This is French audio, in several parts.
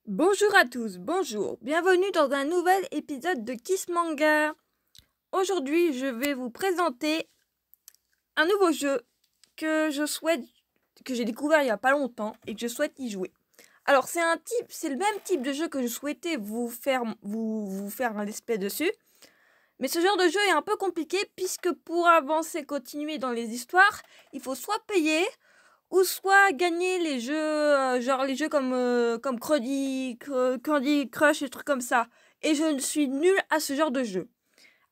Bonjour à tous, bonjour, bienvenue dans un nouvel épisode de Kiss Manga. Aujourd'hui, je vais vous présenter un nouveau jeu que j'ai découvert il y a pas longtemps et que je souhaite y jouer. Alors, c'est le même type de jeu que je souhaitais vous faire un let's play dessus. Mais ce genre de jeu est un peu compliqué puisque pour avancer, continuer dans les histoires, il faut soit payer ou soit gagner les jeux, genre les jeux comme Candy Crush et trucs comme ça. Et je suis nulle à ce genre de jeu.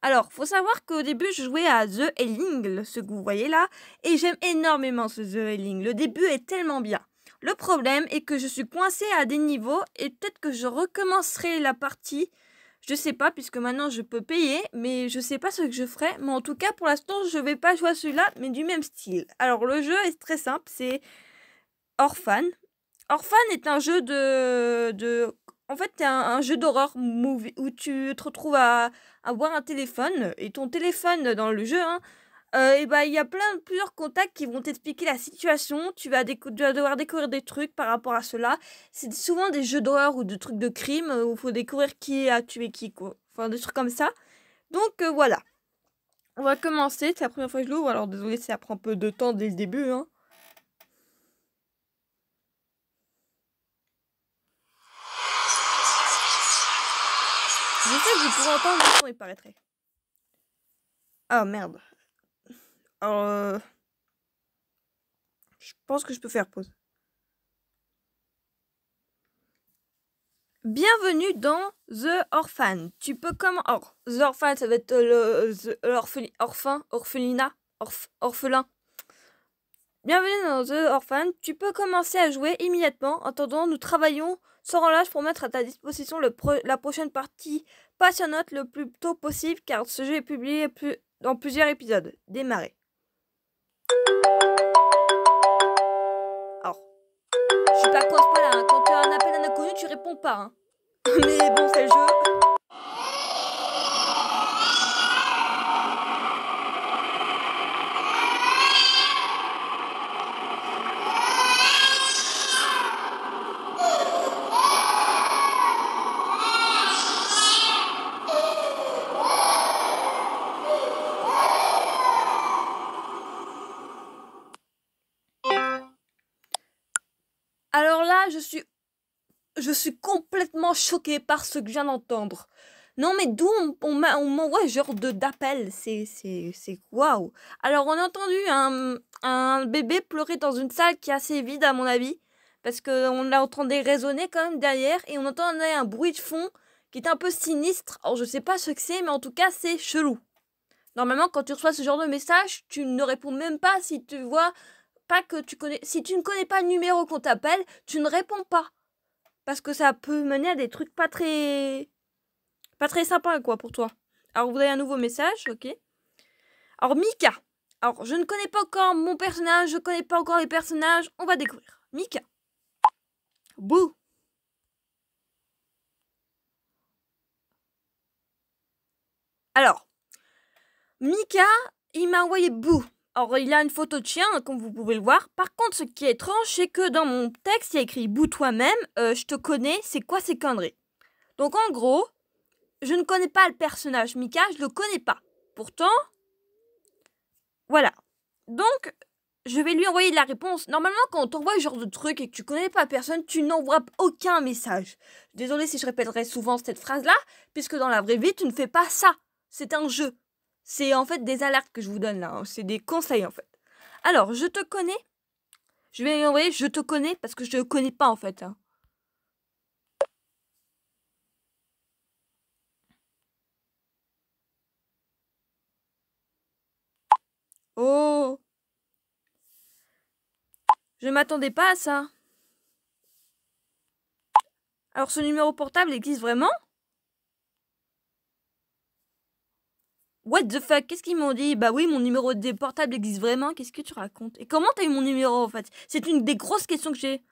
Alors, faut savoir qu'au début, je jouais à The Helling, ce que vous voyez là, et j'aime énormément ce The Helling. Le début est tellement bien. Le problème est que je suis coincée à des niveaux et peut-être que je recommencerai la partie. Je sais pas, puisque maintenant je peux payer, mais je sais pas ce que je ferai. Mais en tout cas, pour l'instant, je vais pas jouer à celui-là, mais du même style. Alors, le jeu est très simple, c'est Orphan. Orphan est un jeu En fait, c'est un jeu d'horreur movie où tu te retrouves à avoir un téléphone. Et ton téléphone dans le jeu, et bah, il y a plusieurs contacts qui vont t'expliquer la situation. Tu vas devoir découvrir des trucs par rapport à cela. C'est souvent des jeux d'horreur ou de trucs de crime où il faut découvrir qui a tué qui, quoi. Enfin, des trucs comme ça. Donc, voilà. On va commencer. C'est la première fois que je l'ouvre. Alors, désolé, ça prend un peu de temps dès le début, hein. Je sais que vous pourrez entendre le son, il paraîtrait. Ah, merde. Alors, je pense que je peux faire pause. Bienvenue dans The Orphan. Tu peux comme... Or, The Orphan, ça va être orphelin. Bienvenue dans The Orphan. Tu peux commencer à jouer immédiatement. En attendant, nous travaillons sans relâche pour mettre à ta disposition la prochaine partie passionnante le plus tôt possible car ce jeu est publié dans plusieurs épisodes. Démarrer. Alors, je suis pas contre là, hein. Quand tu as un appel à un inconnu, tu réponds pas, hein. Mais bon, c'est le jeu. Alors là, je suis complètement choquée par ce que je viens d'entendre. Non mais d'où on m'envoie ce genre d'appel, c'est waouh. Alors on a entendu un bébé pleurer dans une salle qui est assez vide à mon avis, parce qu'on l'entendait résonner quand même derrière, et on entendait un bruit de fond qui est un peu sinistre. Alors je sais pas ce que c'est, mais en tout cas c'est chelou. Normalement quand tu reçois ce genre de message, tu ne réponds même pas si tu vois pas que tu connais. Si tu ne connais pas le numéro qu'on t'appelle, tu ne réponds pas. Parce que ça peut mener à des trucs pas très sympas, quoi, pour toi. Alors, vous avez un nouveau message, ok. Alors, Mika. Alors, je ne connais pas encore mon personnage, je connais pas encore les personnages, on va découvrir. Mika. Bouh. Alors, Mika, il m'a envoyé Bouh. Alors, il a une photo de chien, comme vous pouvez le voir. Par contre, ce qui est étrange, c'est que dans mon texte, il y a écrit Bouh toi-même, je te connais, c'est quoi ces conneries? Donc, en gros, je ne connais pas le personnage Mika, je le connais pas. Pourtant, voilà. Donc, je vais lui envoyer de la réponse. Normalement, quand on t'envoie ce genre de truc et que tu connais pas la personne, tu n'envoies aucun message. Désolée si je répéterai souvent cette phrase-là, puisque dans la vraie vie, tu ne fais pas ça. C'est un jeu. C'est en fait des alertes que je vous donne là. C'est des conseils en fait. Alors, je te connais. Je vais lui envoyer je te connais parce que je ne connais pas en fait. Oh, je m'attendais pas à ça. Alors, ce numéro portable existe vraiment? What the fuck? Qu'est-ce qu'ils m'ont dit? Bah oui, mon numéro de portable existe vraiment. Qu'est-ce que tu racontes? Et comment t'as eu mon numéro en fait? C'est une des grosses questions que j'ai.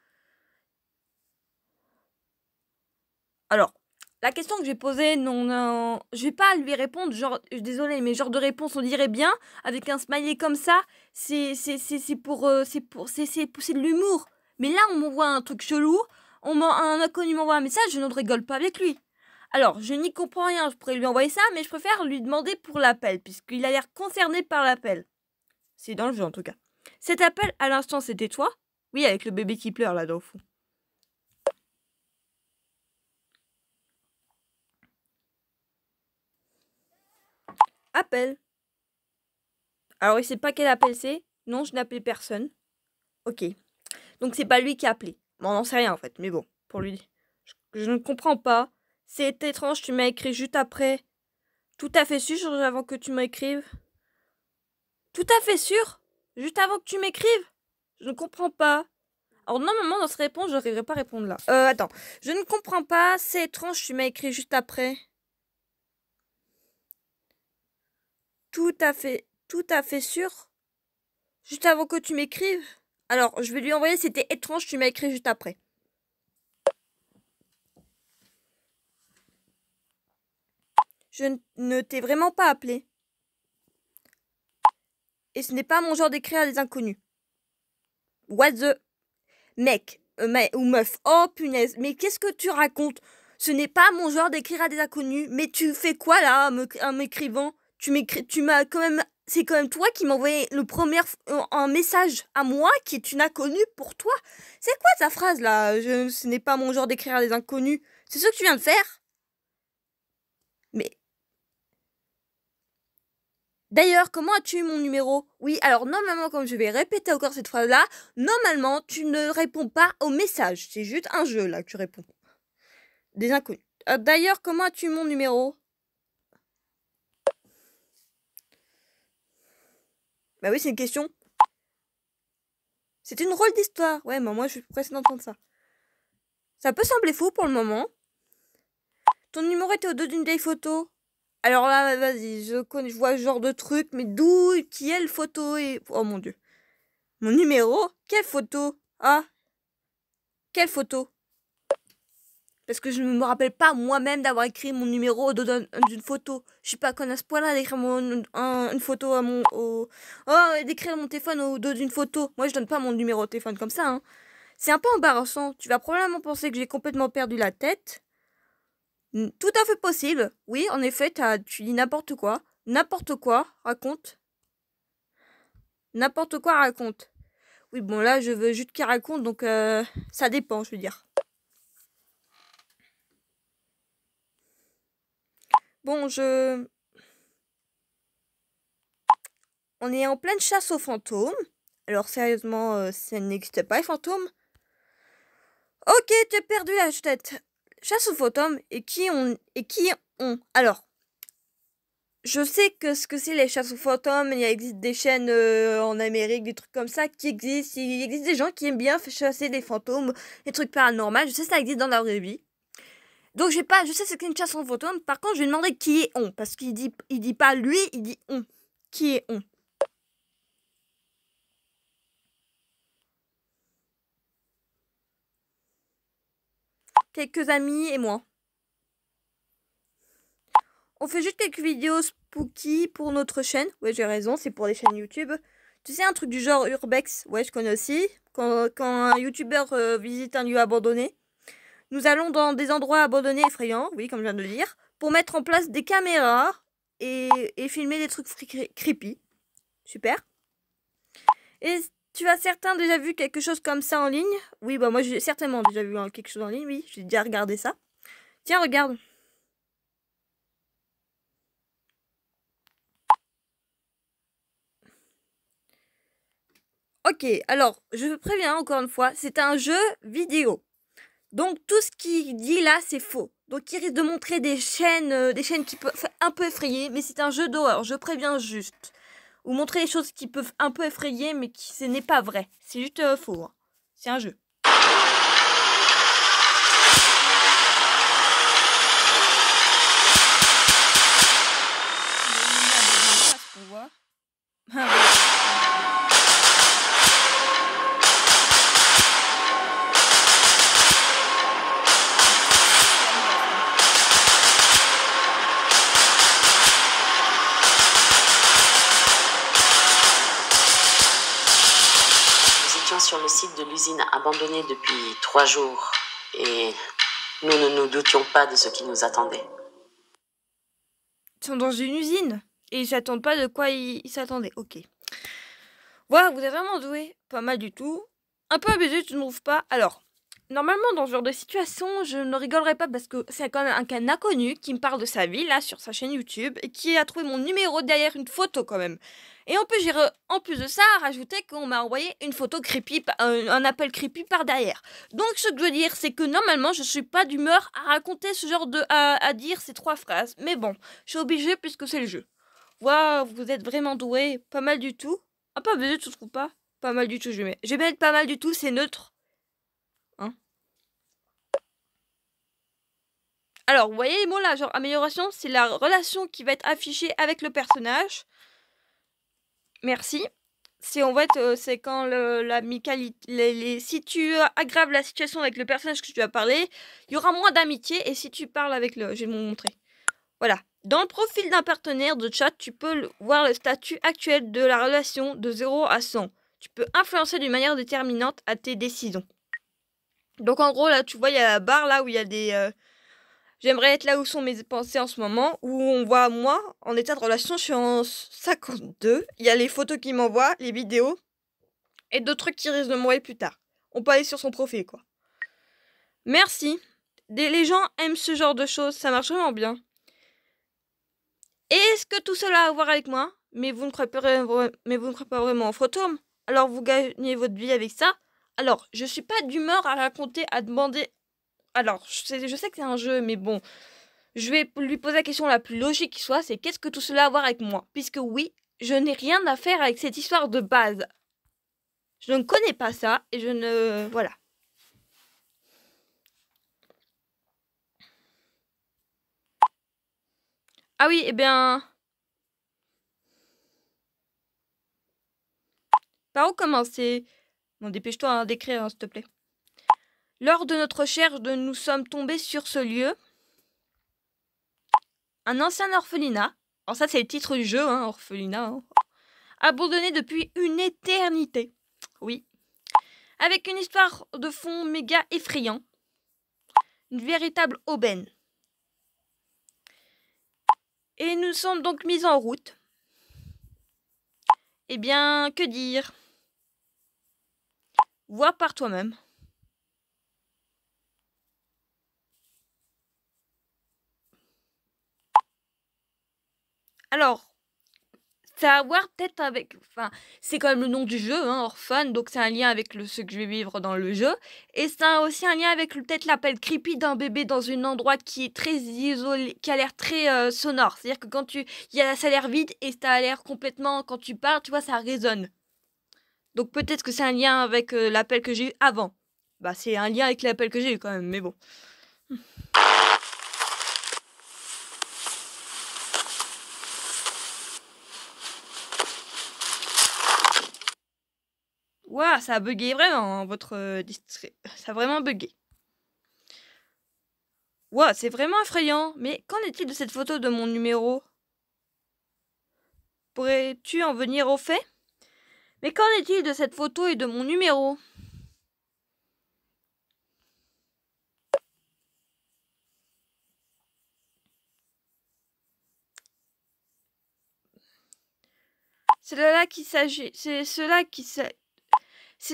Alors, la question que j'ai posée, non, je vais pas lui répondre, genre, désolé, mais genre de réponse, on dirait bien, avec un smiley comme ça, c'est de l'humour. Mais là, on m'envoie un truc chelou, un inconnu m'envoie un message, je ne rigole pas avec lui. Alors, je n'y comprends rien, je pourrais lui envoyer ça, mais je préfère lui demander pour l'appel, puisqu'il a l'air concerné par l'appel. C'est dans le jeu en tout cas. Cet appel, à l'instant, c'était toi? Oui, avec le bébé qui pleure là-dedans au fond. Appel. Alors, il sait pas quel appel c'est. Non, je n'ai appelé personne. Ok. Donc, c'est pas lui qui a appelé. Bon, on n'en sait rien en fait, mais bon, pour lui. Je ne comprends pas. C'est étrange, tu m'as écrit juste après. Tout à fait sûr, avant que tu m'écrives. Tout à fait sûr? Juste avant que tu m'écrives? Je ne comprends pas. Alors, normalement, dans cette réponse, je n'arriverai pas à répondre là. Attends. Je ne comprends pas. C'est étrange, tu m'as écrit juste après. Tout à fait sûr? Juste avant que tu m'écrives? Alors, je vais lui envoyer, c'était étrange, tu m'as écrit juste après. Je ne t'ai vraiment pas appelé. Et ce n'est pas mon genre d'écrire à des inconnus. What the... Mec, ou meuf, oh punaise, mais qu'est-ce que tu racontes? Ce n'est pas mon genre d'écrire à des inconnus. Mais tu fais quoi là, en m'écrivant? Tu m'as quand même... C'est quand même toi qui m'as envoyé un message à moi qui est une inconnue pour toi. C'est quoi ta phrase là? Ce n'est pas mon genre d'écrire à des inconnus. C'est ce que tu viens de faire? Mais... D'ailleurs, comment as-tu eu mon numéro? Oui, alors normalement, comme je vais répéter encore cette phrase-là, normalement, tu ne réponds pas aux messages. C'est juste un jeu là que tu réponds. Des inconnus. D'ailleurs, comment as-tu eu mon numéro? Bah oui, c'est une question. C'est une drôle d'histoire. Ouais, mais moi, je suis pressée d'entendre ça. Ça peut sembler fou pour le moment. Ton numéro était au dos d'une vieille photo. Alors là, vas-y, je vois ce genre de truc, mais qui est le photo et... Oh mon Dieu. Mon numéro? Quelle photo? Ah. Quelle photo? Parce que je ne me rappelle pas moi-même d'avoir écrit mon numéro au dos d'une photo. Je suis pas conne à ce point-là d'écrire une photo à mon... Oh, d'écrire mon téléphone au dos d'une photo. Moi, je donne pas mon numéro de téléphone comme ça, hein. C'est un peu embarrassant. Tu vas probablement penser que j'ai complètement perdu la tête. Tout à fait possible. Oui, en effet, tu dis n'importe quoi. N'importe quoi, raconte. N'importe quoi, raconte. Oui, bon, là, je veux juste qu'il raconte, donc ça dépend, je veux dire. Bon, on est en pleine chasse aux fantômes. Alors, sérieusement, ça n'existe pas, les fantômes. Ok, tu as perdu la tête. Chasse aux fantômes, et qui ont... Alors, je sais que ce que c'est les chasses aux fantômes, il existe des chaînes en Amérique, des trucs comme ça qui existent. Il existe des gens qui aiment bien chasser des fantômes, des trucs paranormaux. Je sais que ça existe dans la vraie vie. Donc je sais ce qu'est une chasse aux fantômes. Par contre, je vais demander qui est on. Parce qu'il dit pas lui, il dit on. Qui est on? Quelques amis et moi. On fait juste quelques vidéos spooky pour notre chaîne. Ouais, j'ai raison, c'est pour les chaînes YouTube. Tu sais, un truc du genre Urbex. Ouais, je connais aussi. Quand un YouTuber visite un lieu abandonné. Nous allons dans des endroits abandonnés effrayants, oui, comme je viens de le dire, pour mettre en place des caméras et filmer des trucs creepy. Super. Et tu as certains déjà vu quelque chose comme ça en ligne? Oui, bah moi j'ai certainement déjà vu quelque chose en ligne, oui, j'ai déjà regardé ça. Tiens, regarde. Ok, alors, je préviens encore une fois, c'est un jeu vidéo. Donc tout ce qu'il dit là, c'est faux. Donc il risque de montrer des chaînes qui peuvent un peu effrayer, mais c'est un jeu d'horreur, je préviens juste. Ou montrer des choses qui peuvent un peu effrayer, mais ce n'est pas vrai. C'est juste faux. Hein. C'est un jeu. Sur le site de l'usine abandonnée depuis 3 jours. Et nous ne nous doutions pas de ce qui nous attendait. Ils sont dans une usine et ils s'attendent pas de quoi ils s'attendaient. Ok. Voilà, vous êtes vraiment doué. Pas mal du tout. Un peu abusé, tu ne trouves pas? Alors, normalement, dans ce genre de situation, je ne rigolerai pas parce que c'est quand même un cas inconnu qui me parle de sa vie, là, sur sa chaîne YouTube, et qui a trouvé mon numéro derrière une photo, quand même. Et en plus de ça, rajouter qu'on m'a envoyé une photo creepy, un appel creepy par derrière. Donc, ce que je veux dire, c'est que normalement, je suis pas d'humeur à raconter ce genre de... à dire ces 3 phrases. Mais bon, je suis obligée puisque c'est le jeu. Waouh, vous êtes vraiment doué. Pas mal du tout. Un peu abusé, tu trouves pas? Pas mal du tout, je vais mettre pas mal du tout, c'est neutre. Hein? Alors, vous voyez les mots là, genre amélioration, c'est la relation qui va être affichée avec le personnage. Merci. C'est en fait, c'est quand l'amicalité, si tu aggraves la situation avec le personnage que tu as parlé, il y aura moins d'amitié. Et si tu parles avec le, je vais vous montrer. Voilà. Dans le profil d'un partenaire de chat, tu peux voir le statut actuel de la relation de 0 à 100. Tu peux influencer d'une manière déterminante à tes décisions. Donc en gros, là, tu vois, il y a la barre là où il y a des... J'aimerais être là où sont mes pensées en ce moment, où on voit moi, en état de relation, je suis en 52. Il y a les photos qu'il m'envoie, les vidéos, et d'autres trucs qui risquent de m'envoyer plus tard. On peut aller sur son profil, quoi. Merci. Les gens aiment ce genre de choses, ça marche vraiment bien. Est-ce que tout cela a à voir avec moi? Mais vous ne croyez pas vraiment au fantôme. Alors vous gagnez votre vie avec ça. Alors, je suis pas d'humeur à raconter, à demander... Alors, je sais que c'est un jeu, mais bon... Je vais lui poser la question la plus logique qui soit, c'est qu'est-ce que tout cela a à voir avec moi? Puisque oui, je n'ai rien à faire avec cette histoire de base. Je ne connais pas ça, et je ne... Voilà. Ah oui, eh bien... Par où commencer? Bon, dépêche-toi hein, d'écrire, hein, s'il te plaît. Lors de notre recherche, nous sommes tombés sur ce lieu. Un ancien orphelinat. Alors ça, c'est le titre du jeu, hein, orphelinat. Hein. Abandonné depuis une éternité. Oui. Avec une histoire de fond méga effrayant. Une véritable aubaine. Et nous sommes donc mis en route. Eh bien, que dire? Vois par toi-même. Alors, ça a à voir peut-être avec... Enfin, c'est quand même le nom du jeu, hein, Orphan, donc c'est un lien avec ce que je vais vivre dans le jeu. Et c'est aussi un lien avec peut-être l'appel creepy d'un bébé dans un endroit qui est très isolé, qui a l'air très sonore. C'est-à-dire que quand ça a l'air vide et ça a l'air complètement... Quand tu parles, tu vois, ça résonne. Donc peut-être que c'est un lien avec l'appel que j'ai eu avant. Bah, c'est un lien avec l'appel que j'ai eu quand même, mais bon. Ouah, ça a bugué vraiment, hein, votre distrait. Ça a vraiment bugué. Ouah, c'est vraiment effrayant. Mais qu'en est-il de cette photo de mon numéro? Pourrais-tu en venir au fait? Mais qu'en est-il de cette photo et de mon numéro? C'est de cela qu'il s'agit. C'est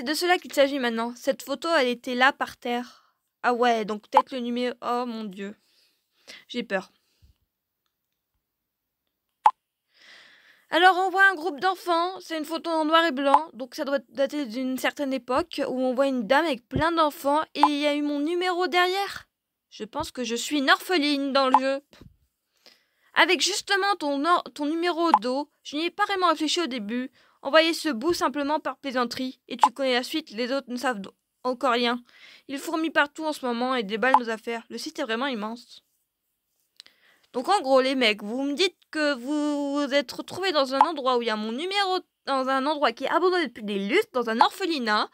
de cela qu'il s'agit maintenant. Cette photo, elle était là par terre. Ah ouais, donc peut-être le numéro... Oh mon Dieu. J'ai peur. Alors on voit un groupe d'enfants, c'est une photo en noir et blanc, donc ça doit dater d'une certaine époque, où on voit une dame avec plein d'enfants, et il y a eu mon numéro derrière. Je pense que je suis une orpheline dans le jeu. Avec justement ton numéro au dos, je n'y ai pas vraiment réfléchi au début. Envoyer ce bout simplement par plaisanterie, et tu connais la suite, les autres ne savent encore rien. Il fourmille partout en ce moment et déballe nos affaires. Le site est vraiment immense. Donc en gros les mecs, vous me dites que vous vous êtes retrouvés dans un endroit où il y a mon numéro, dans un endroit qui est abandonné depuis des lustres, dans un orphelinat,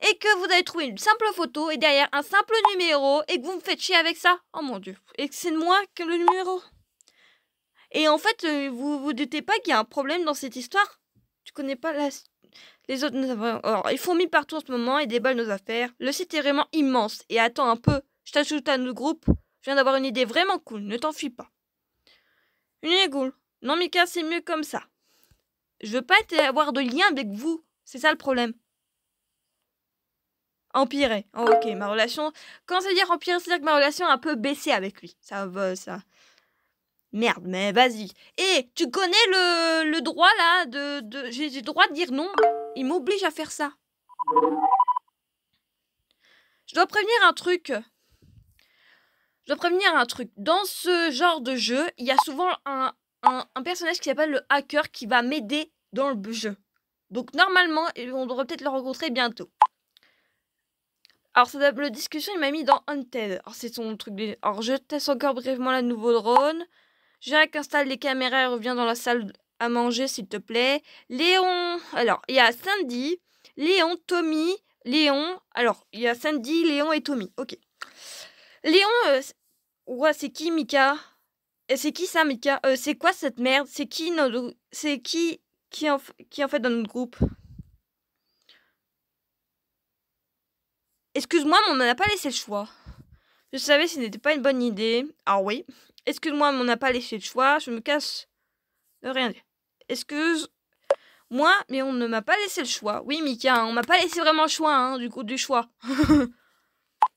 et que vous avez trouvé une simple photo et derrière un simple numéro, et que vous me faites chier avec ça. Oh mon Dieu, et que c'est de moi que le numéro. Et en fait, vous vous doutez pas qu'il y a un problème dans cette histoire? Tu connais pas Les autres, alors, ils fourmillent partout en ce moment et déballent nos affaires. Le site est vraiment immense. Et attends un peu, je t'ajoute à notre groupe. Je viens d'avoir une idée vraiment cool, ne t'enfuis pas. Une idée cool. Non, Mika, c'est mieux comme ça. Je veux pas avoir de lien avec vous. C'est ça le problème. Empirer. Oh, ok, ma relation... Quand ça veut dire empirer, c'est-à-dire que ma relation a un peu baissé avec lui. Ça va, ça... Merde, mais vas-y. Et tu connais le droit, là, j'ai le droit de dire non. Il m'oblige à faire ça. Je dois prévenir un truc. Dans ce genre de jeu, il y a souvent un personnage qui s'appelle le hacker qui va m'aider dans le jeu. Donc normalement, on devrait peut-être le rencontrer bientôt. Alors, la discussion, il m'a mis dans Unted. Alors, c'est son truc. Alors, je teste encore brièvement la nouveau drone. Jacques installe les caméras et revient dans la salle à manger, s'il te plaît. Léon. Alors, il y a Sandy, Léon, Tommy, Léon. Alors, il y a Sandy, Léon et Tommy. Ok. Léon, ouais, c'est qui, Mika? C'est qui ça, Mika? C'est quoi cette merde? C'est qui en fait dans notre groupe? Excuse-moi, mais on n'a pas laissé le choix. Je savais que ce n'était pas une bonne idée. Ah oui. Excuse-moi, mais on n'a pas laissé le choix. Je me casse de rien dire. Excuse-moi, mais on ne m'a pas laissé le choix. Oui, Mika, on m'a pas laissé vraiment le choix, hein, du choix.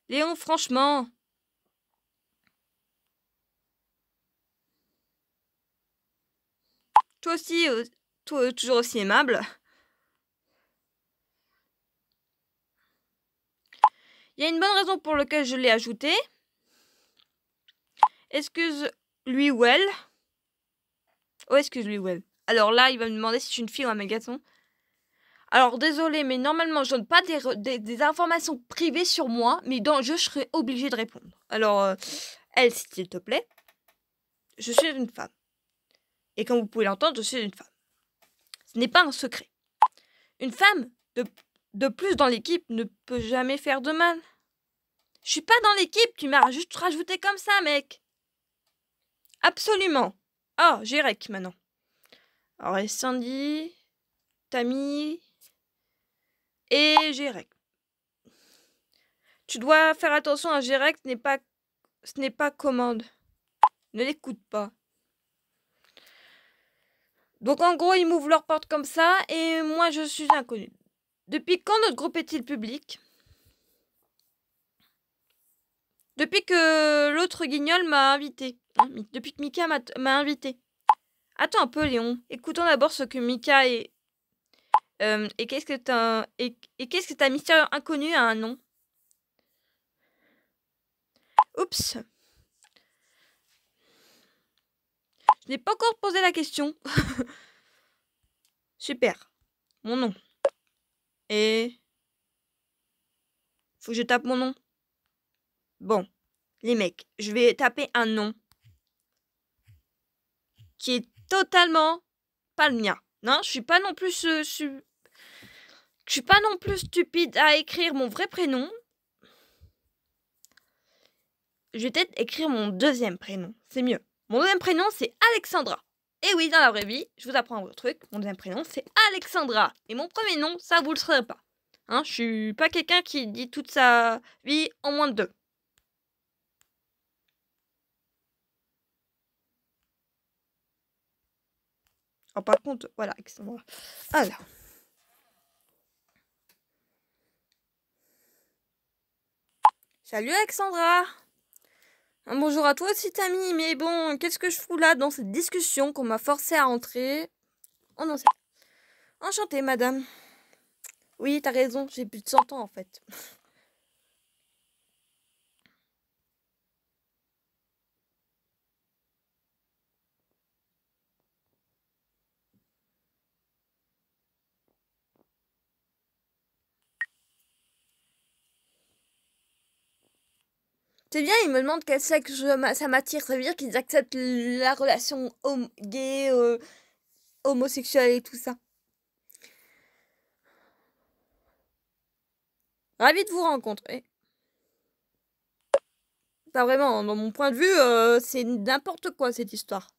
Léon, franchement. Toi aussi, toujours aussi aimable. Il y a une bonne raison pour laquelle je l'ai ajouté. Excuse-lui ou elle. Oh, excuse-lui ou elle. Alors là, il va me demander si je suis une fille ou un mégaton. Alors, désolé, mais normalement, je donne pas des informations privées sur moi, mais dans le jeu, je serai obligée de répondre. Alors, elle, s'il te plaît, je suis une femme. Et comme vous pouvez l'entendre, je suis une femme. Ce n'est pas un secret. Une femme de plus dans l'équipe ne peut jamais faire de mal. Je suis pas dans l'équipe, tu m'as juste rajouté comme ça, mec. Absolument. Oh, j'ai rec maintenant. Alors, et Sandy, Tammy et Gérec. Tu dois faire attention à Gérec, ce n'est pas commande. Ne l'écoute pas. Donc en gros, ils m'ouvrent leur porte comme ça et moi je suis inconnue. Depuis quand notre groupe est-il public? Depuis que l'autre guignol m'a invité. Depuis que Mika m'a invité. Attends un peu, Léon. Écoutons d'abord ce que Mika est. Et qu'est-ce que ta mystérieux inconnu a un nom? Oups. Je n'ai pas encore posé la question. Super. Mon nom. Et... Faut que je tape mon nom. Bon. Les mecs, je vais taper un nom qui est totalement pas le mien. Non, je suis pas non plus stupide à écrire mon vrai prénom. Je vais peut-être écrire mon deuxième prénom. C'est mieux. Mon deuxième prénom, c'est Alexandra. Et oui, dans la vraie vie, je vous apprends un autre truc. Mon deuxième prénom, c'est Alexandra. Et mon premier nom, ça, vous le saurez pas. Hein, je suis pas quelqu'un qui dit toute sa vie en moins de 2. Oh, par contre, voilà, Alexandra. Alors. Salut Alexandra. Bonjour à toi aussi Tammy, mais bon, qu'est-ce que je fous là dans cette discussion qu'on m'a forcé à entrer? Oh non, c'est... Enchantée madame. Oui, t'as raison, j'ai plus de 100 ans en fait. C'est bien, ils me demandent quel sexe ça m'attire. Ça veut dire qu'ils acceptent la relation gay, homosexuelle et tout ça. Ravi de vous rencontrer. Pas vraiment, dans mon point de vue, c'est n'importe quoi cette histoire.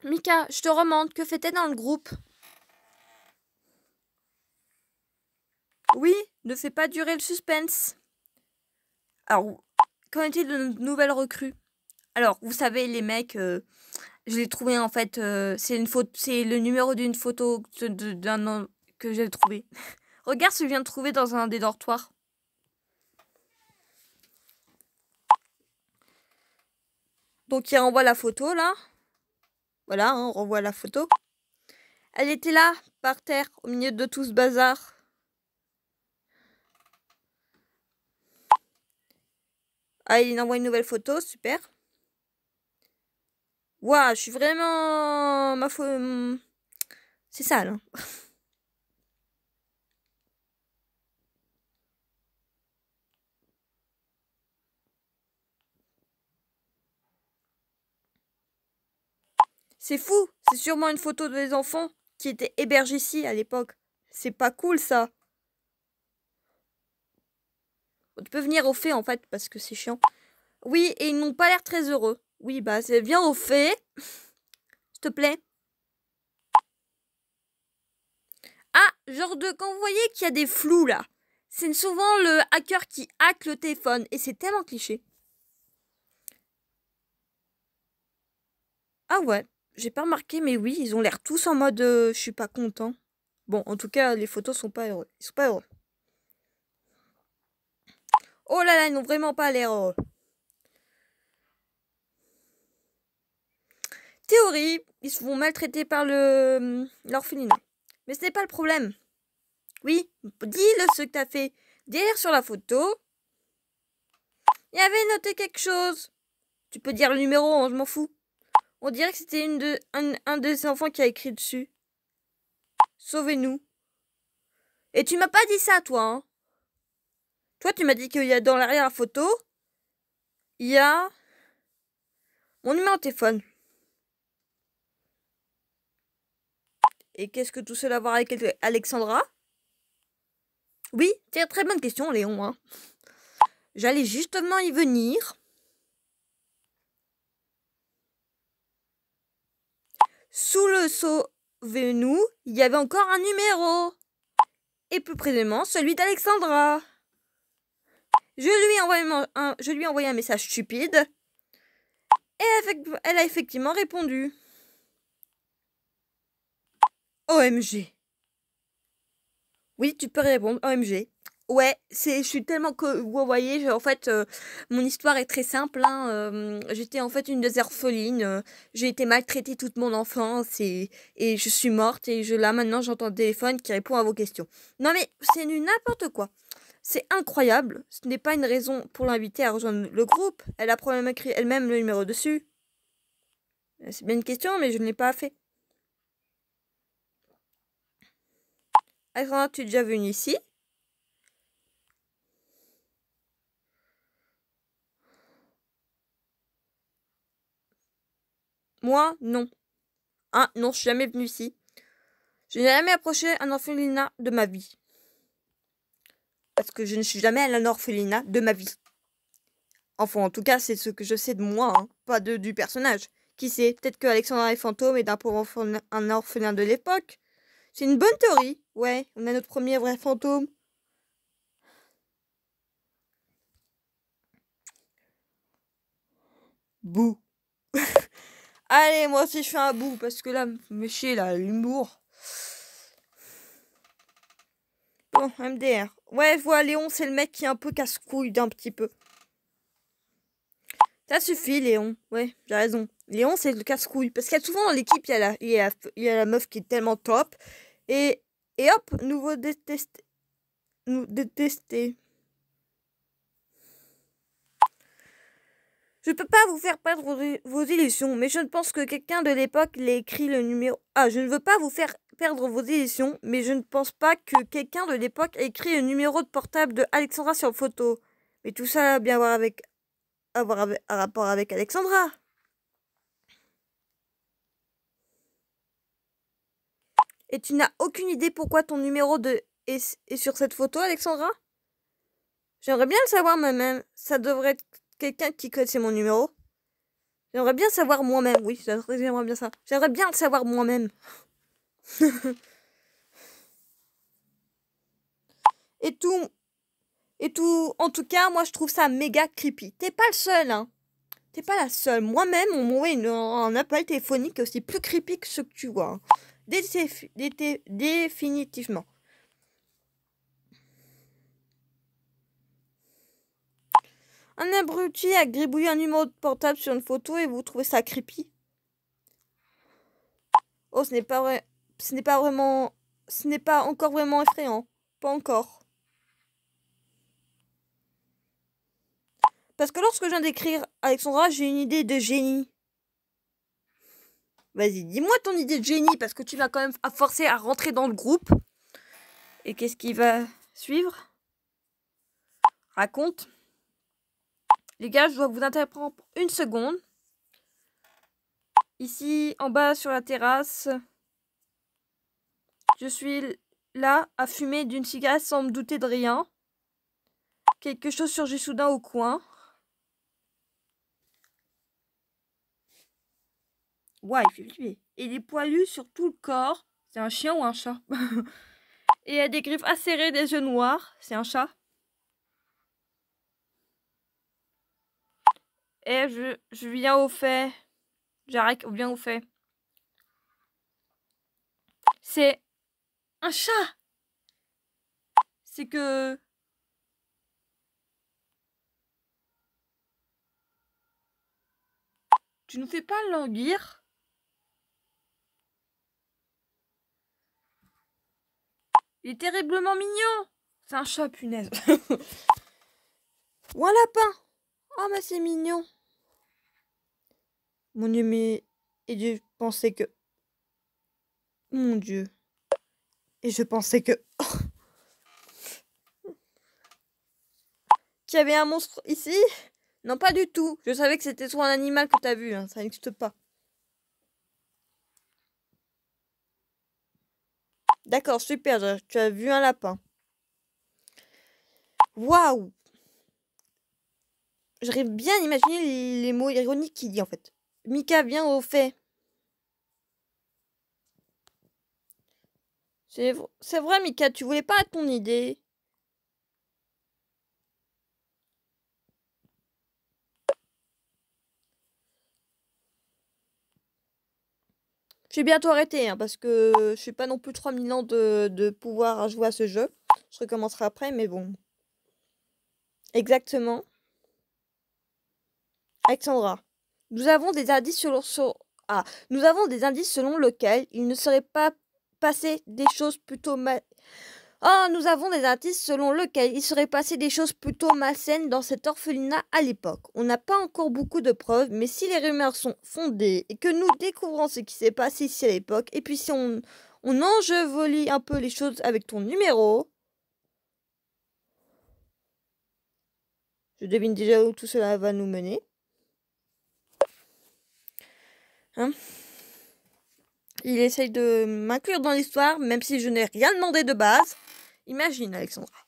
Mika, je te remonte, que fais-tu dans le groupe? Oui, ne fais pas durer le suspense. Alors, qu'en est-il de nos nouvelles recrues? Alors, vous savez, les mecs, je l'ai trouvé en fait, c'est le numéro d'une photo d'un que j'ai trouvé. Regarde ce que je viens de trouver dans un des dortoirs. Donc, il renvoie la photo là. Voilà, hein, on renvoie la photo. Elle était là, par terre, au milieu de tout ce bazar. Ah, il envoie une nouvelle photo, super. Waouh, je suis vraiment... C'est sale. Hein. C'est fou, c'est sûrement une photo des enfants qui étaient hébergés ici à l'époque. C'est pas cool ça. Tu peux venir au fait en fait parce que c'est chiant. Oui, et ils n'ont pas l'air très heureux. Oui, bah viens au fait. S'il te plaît. Ah, genre de quand vous voyez qu'il y a des flous là. C'est souvent le hacker qui hack le téléphone et c'est tellement cliché. Ah ouais, j'ai pas remarqué mais oui, ils ont l'air tous en mode je suis pas content. Bon, en tout cas, les photos sont pas heureux. Ils sont pas heureux. Oh là là, ils n'ont vraiment pas l'air heureux. Théorie, ils se font maltraiter par l'orphelinat. Mais ce n'est pas le problème. Oui, dis-le ce que t'as fait. Derrière sur la photo, il y avait noté quelque chose. Tu peux dire le numéro, hein, je m'en fous. On dirait que c'était un des enfants qui a écrit dessus. Sauvez-nous. Et tu m'as pas dit ça, toi. Hein. Toi, tu m'as dit qu'il y a dans l'arrière photo, il y a mon numéro de téléphone. Et qu'est-ce que tout cela a à voir avec Alexandra? Oui, c'est une très bonne question, Léon. Hein. J'allais justement y venir. Sous le Sauvez-nous, il y avait encore un numéro. Et plus précisément, celui d'Alexandra. Je lui ai envoyé un message stupide. Et elle a effectivement répondu. OMG. Oui, tu peux répondre, OMG. Ouais, je suis tellement que vous voyez, en fait, mon histoire est très simple. Hein, j'étais en fait une des orphelines. J'ai été maltraitée toute mon enfance et je suis morte et là maintenant j'entends le téléphone qui répond à vos questions. Non mais c'est du n'importe quoi. C'est incroyable. Ce n'est pas une raison pour l'inviter à rejoindre le groupe. Elle a probablement écrit elle-même le numéro dessus. C'est bien une question, mais je ne l'ai pas fait. Alexandra, tu es déjà venue ici? Moi, non. Ah, non, je suis jamais venue ici. Je n'ai jamais approché un orphelinat de ma vie. Parce que je ne suis jamais allée à un orphelinat de ma vie. Enfin, en tout cas, c'est ce que je sais de moi, hein, pas du personnage. Qui sait, peut-être que Alexandra est fantôme et d'un pauvre un orphelin de l'époque. C'est une bonne théorie. Ouais, on a notre premier vrai fantôme. Bouh. Allez, moi aussi je fais un bout, parce que là, me chier là, l'humour. Bon, MDR. Ouais, voilà, Léon, c'est le mec qui est un peu casse-couille d'un petit peu. Ça suffit, Léon. Ouais, j'ai raison. Léon, c'est le casse-couille. Parce qu'il y a souvent dans l'équipe, il y a la meuf qui est tellement top. Et hop, nouveau détesté. Nous détester. Je peux pas vous faire perdre vos illusions, mais je ne pense que quelqu'un de l'époque l'ait écrit le numéro... Ah, je ne veux pas vous faire perdre vos illusions, mais je ne pense pas que quelqu'un de l'époque ait écrit le numéro de portable de Alexandra sur photo. Mais tout ça a bien avoir un rapport avec Alexandra. Et tu n'as aucune idée pourquoi ton numéro est sur cette photo, Alexandra? J'aimerais bien le savoir moi-même. Ça devrait être quelqu'un qui connaissait mon numéro. J'aimerais bien savoir moi-même. Oui, j'aimerais bien ça. J'aimerais bien le savoir moi-même. Et tout. En tout cas, moi, je trouve ça méga creepy. T'es pas le seul, hein. T'es pas la seule. Moi-même, on m'a envoyé un appel téléphonique aussi plus creepy que ce que tu vois. Hein. Définitivement. Un abruti a gribouillé un numéro de portable sur une photo et vous trouvez ça creepy? Oh, ce n'est pas vrai. Ce n'est pas vraiment... Ce n'est pas encore vraiment effrayant. Pas encore. Parce que lorsque je viens d'écrire Alexandra, j'ai une idée de génie. Vas-y, dis-moi ton idée de génie, parce que tu m'as quand même forcé à rentrer dans le groupe. Et qu'est-ce qui va suivre? Raconte. Les gars, je dois vous interrompre une seconde. Ici, en bas sur la terrasse, je suis là à fumer d'une cigarette sans me douter de rien. Quelque chose surgit soudain au coin. Ouais, il fait flipper. Et des poilus sur tout le corps. C'est un chien ou un chat? Et il a des griffes acérées, des yeux noirs. C'est un chat. Et je viens au fait. J'arrête bien au fait. C'est un chat. C'est que... Tu nous fais pas languir? Il est terriblement mignon. C'est un chat, punaise. Ou un lapin. Oh, mais c'est mignon. Mon Dieu, mais... Et je pensais que... Mon Dieu. Et je pensais que... Qu'il y avait un monstre ici? Non, pas du tout. Je savais que c'était soit un animal que t'as vu. Hein. Ça n'existe pas. D'accord, super. Tu as vu un lapin. Waouh! J'aurais bien imaginé les mots ironiques qu'il dit en fait. Mika, viens au fait. C'est vrai, Mika, tu voulais pas ton idée. Je vais bientôt arrêter, hein, parce que je suis pas non plus 3000 ans de pouvoir jouer à ce jeu. Je recommencerai après, mais bon. Exactement. Alexandra, nous avons des indices nous avons des indices selon lesquels il ne serait pas passé des choses plutôt mal... Oh, nous avons des indices selon lesquels il serait passé des choses plutôt malsaines dans cet orphelinat à l'époque. On n'a pas encore beaucoup de preuves, mais si les rumeurs sont fondées et que nous découvrons ce qui s'est passé ici à l'époque, et puis si on enjolive un peu les choses avec ton numéro... Je devine déjà où tout cela va nous mener. Hein? Il essaye de m'inclure dans l'histoire, même si je n'ai rien demandé de base. Imagine, Alexandra.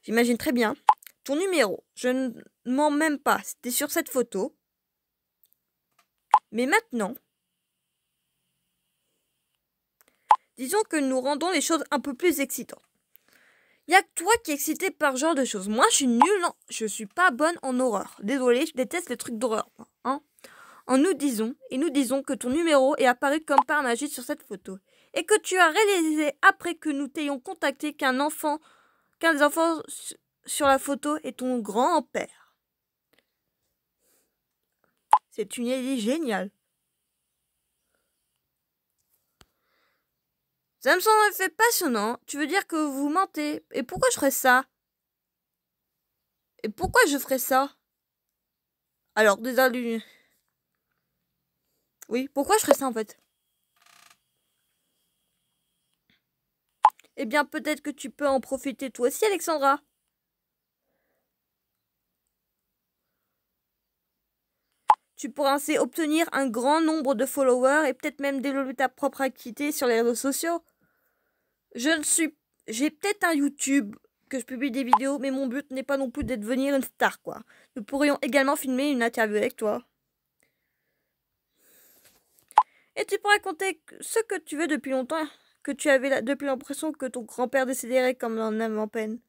J'imagine très bien. Ton numéro, je ne mens même pas. C'était sur cette photo. Mais maintenant, disons que nous rendons les choses un peu plus excitantes. Il n'y a que toi qui es excité par ce genre de choses. Moi, je suis nulle. Je suis pas bonne en horreur. Désolée, je déteste les trucs d'horreur. Hein? Nous disons que ton numéro est apparu comme par magie sur cette photo. Et que tu as réalisé après que nous t'ayons contacté qu'un des enfants sur la photo est ton grand-père. C'est une idée géniale. Ça me semble un fait passionnant. Tu veux dire que vous mentez. Et pourquoi je ferais ça? Et pourquoi je ferais ça? Alors, désolé. Oui, pourquoi je ferais ça en fait? Eh bien, peut-être que tu peux en profiter toi aussi, Alexandra. Tu pourras ainsi obtenir un grand nombre de followers et peut-être même développer ta propre activité sur les réseaux sociaux. J'ai peut-être un YouTube que je publie des vidéos, mais mon but n'est pas non plus de devenir une star, quoi. Nous pourrions également filmer une interview avec toi. Et tu pourrais raconter ce que tu veux depuis longtemps, que tu avais depuis l'impression que ton grand-père décéderait comme un âme en peine.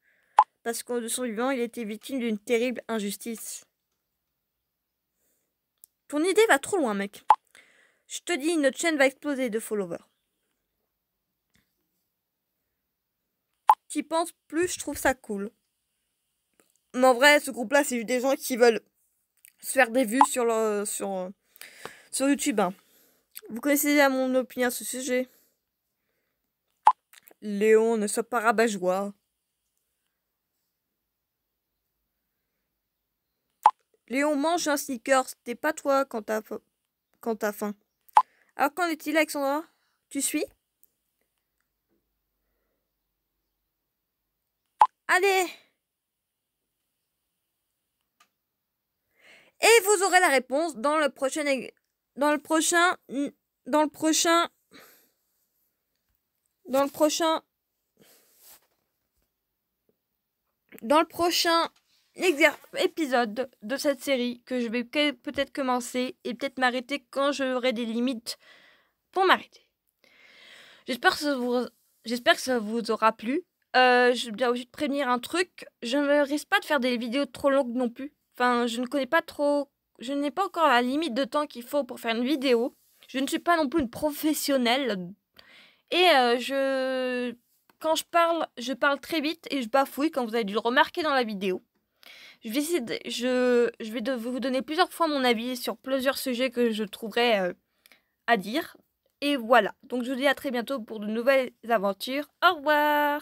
Parce que de son vivant, il était victime d'une terrible injustice. Ton idée va trop loin, mec. Je te dis, notre chaîne va exploser de followers. T'y penses plus, je trouve ça cool. Mais en vrai, ce groupe-là, c'est juste des gens qui veulent se faire des vues sur YouTube. Hein. Vous connaissez déjà mon opinion à ce sujet. Léon, ne sois pas rabat-joie. Léon, mange un sneaker, c'était pas toi quand t'as faim. Alors qu'en est-il, Alexandra? Tu suis? Allez! Et vous aurez la réponse dans le prochain épisode de cette série que je vais peut-être commencer et peut-être m'arrêter quand j'aurai des limites pour m'arrêter. J'espère que ça vous aura plu. Je dois aussi te prévenir un truc. Je ne risque pas de faire des vidéos trop longues non plus. Enfin, je n'ai pas encore la limite de temps qu'il faut pour faire une vidéo. Je ne suis pas non plus une professionnelle. Et quand je parle très vite et je bafouille, comme vous avez dû le remarquer dans la vidéo. Je vais vous donner plusieurs fois mon avis sur plusieurs sujets que je trouverai à dire. Et voilà. Donc je vous dis à très bientôt pour de nouvelles aventures. Au revoir!